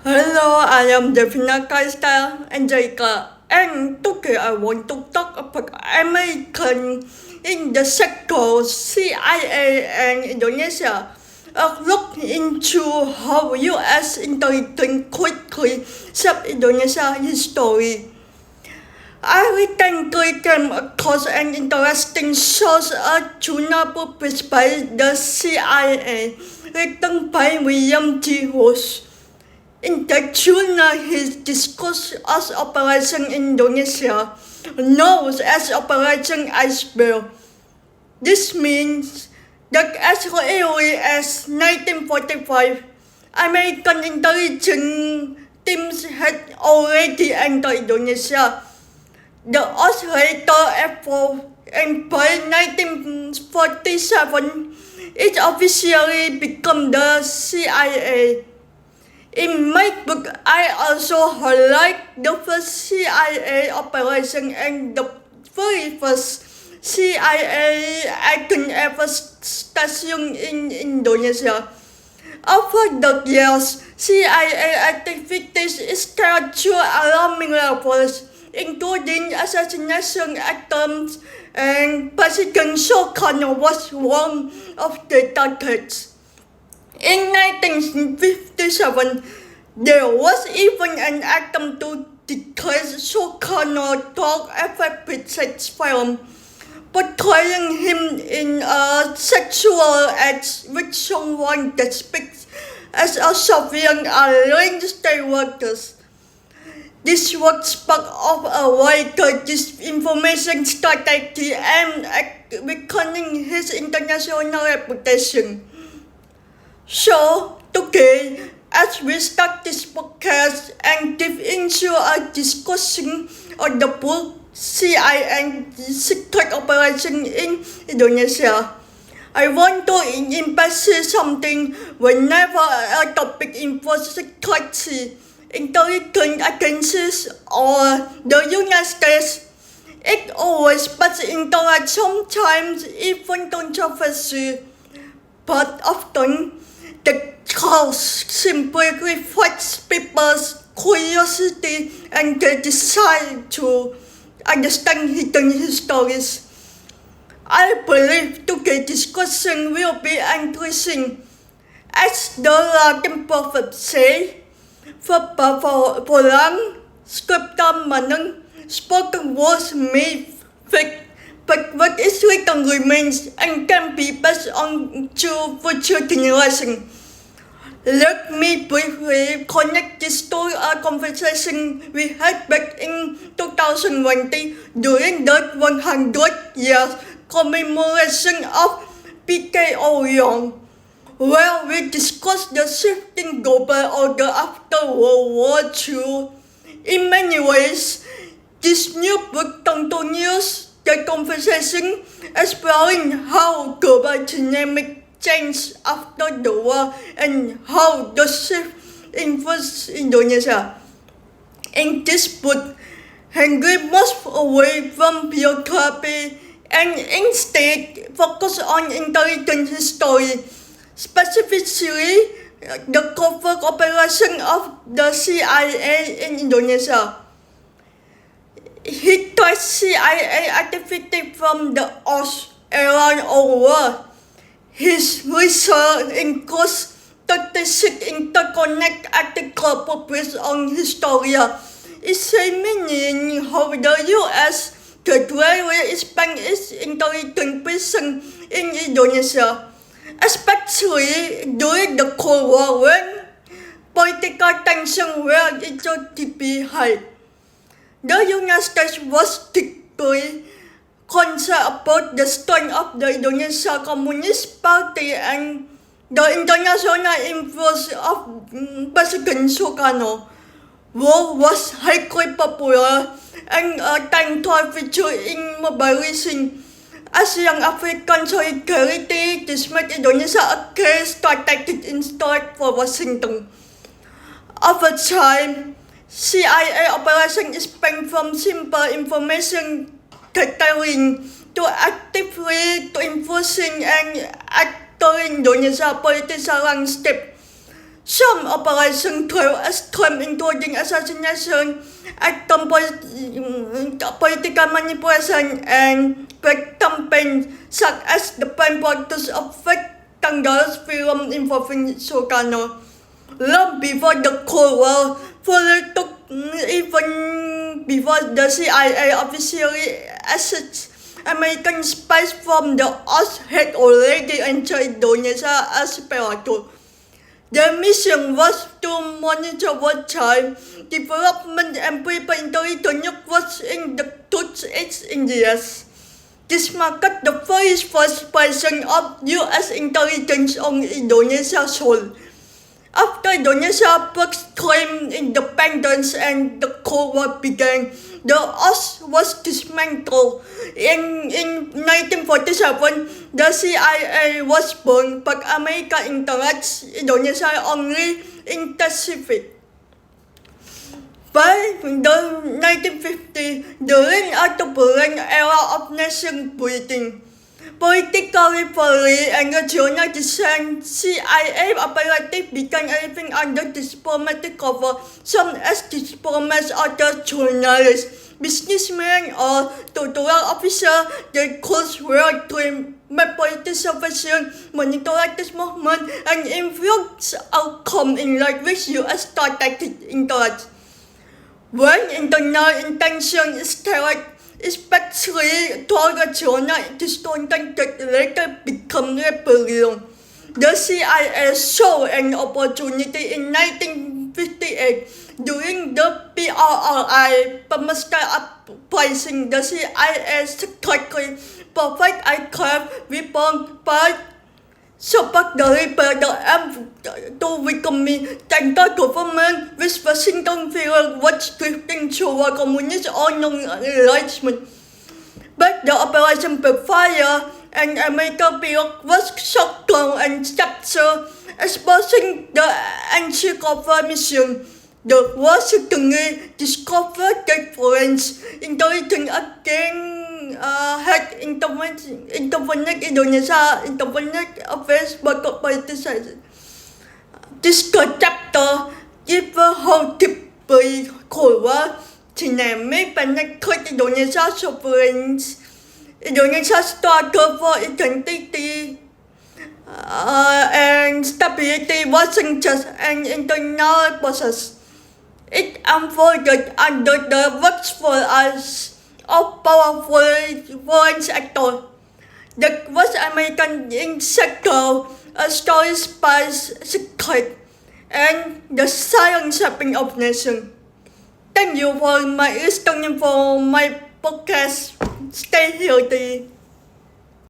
Hello, I am Devina Calysta NIM, and today I want to talk about American in the sector, CIA and Indonesia. A look into how U.S. intelligence quickly shaped Indonesia history. I recently came across an interesting source, a journal published by the CIA, written by William G. Russ. In that journal, he discussed as Operation Indonesia, known as Operation Iceberg. This means that as early as 1945, American intelligence teams had already entered Indonesia. The odds later evolved, and by 1947, it officially became the CIA. In my book, I also highlight the first CIA operation and the very first CIA agent ever stationed in Indonesia. Over the years, CIA activities escalated to alarming levels, including assassination attempts, and President Sukarno was one of the targets. In 1957, there was even an attempt to declare Sukarno dog effective sex film, portraying him in a sexual act with someone that speaks as a civilian aligned state workers. This was part of a wider disinformation strategy aimed at weakening his international reputation. So, today, as we start this podcast and dive into a discussion on the book CIA and Secret Operation in Indonesia, I want to emphasize something. Whenever a topic involves secrecy, intelligence agencies, or the United States, it always puts into like sometimes even controversy, but often the cause simply reflects people's curiosity and their desire to understand hidden histories. I believe today's discussion will be increasing. As the Latin proverbs say, Verbalang scriptum manum, spoken words may fade, but what is written remains and can be passed on to future generations. Let me briefly connect this to a conversation we had back in 2020 during the 100 years commemoration of PKO Young, where we discussed the shifting global order after World War II. In many ways, this new book continues the conversation, exploring how global dynamics changed after the war and how the shift influenced Indonesia. In this book, Henry moves away from biography and instead focus on intelligence history, specifically the covert operation of the CIA in Indonesia. He traced CIA activity from the Oz era onward. His research includes 36 interconnected articles published on Historia, examining how the U.S. gradually expanded its intelligence presence in Indonesia, especially during the Cold War when political tensions were incredibly high. The United States was deeply concerned about the strength of the Indonesian Communist Party and the international influence of President Sukarno. War was highly popular and a time to feature in mobilizing ASEAN African solidarity. This made Indonesia a key strategic interest for Washington. Over time, CIA operation expanded from simple information gathering to actively influencing and altering Indonesia's political landscape. Some operations through extreme, including assassination, active political manipulation, and great campaigns such as the planned practice of fake dangerous film involving Sukarno. Long before the Cold War fully took, even before the CIA officially accessed American spies from the Earth had already entered Indonesia as operator. Their mission was to monitor wartime development and prepare intelligence networks in the East Indies. This marked the very first presence of U.S. intelligence on Indonesia's soil. After Indonesia proclaimed independence and the Cold War began, the Earth was dismantled. In 1947, the CIA was born, but America encouraged Indonesia only intensified. By the 1950s, during a turbulent era of nation building, politically free and regional dissent, CIA operatives began living under diplomatic cover, some as diplomats, others journalists, businessmen, or tutorial officers. Their goals were to make political observation, monitor this movement, and influence outcome in which U.S. strategic interest. When internal intention is correct, especially toward regional discontent that later become rebellion, the CIA saw an opportunity in 1958 during the PRRI Pemesta uprising. The CIA secretly provided aircraft weapons but support the rebel aim to weaken central government, which Washington felt was drifting toward communist or non-alignment. But the operation backfired, and American pilot was shot down and captured, exposing the anti-cover mission. The war certainly discovered that foreign intelligence again had intervened Indonesia intervened affairs but politicized. This chapter gives how deeply Cold War dynamic penetrated Indonesia's sovereignty, Indonesia's struggle for identity and stability wasn't just an internal process. It unfolded under the watchful eyes of powerful foreign actors. The West American sector, a story spies secret, and the silent shaping of nation. Thank you for my listening for my podcast. Stay healthy.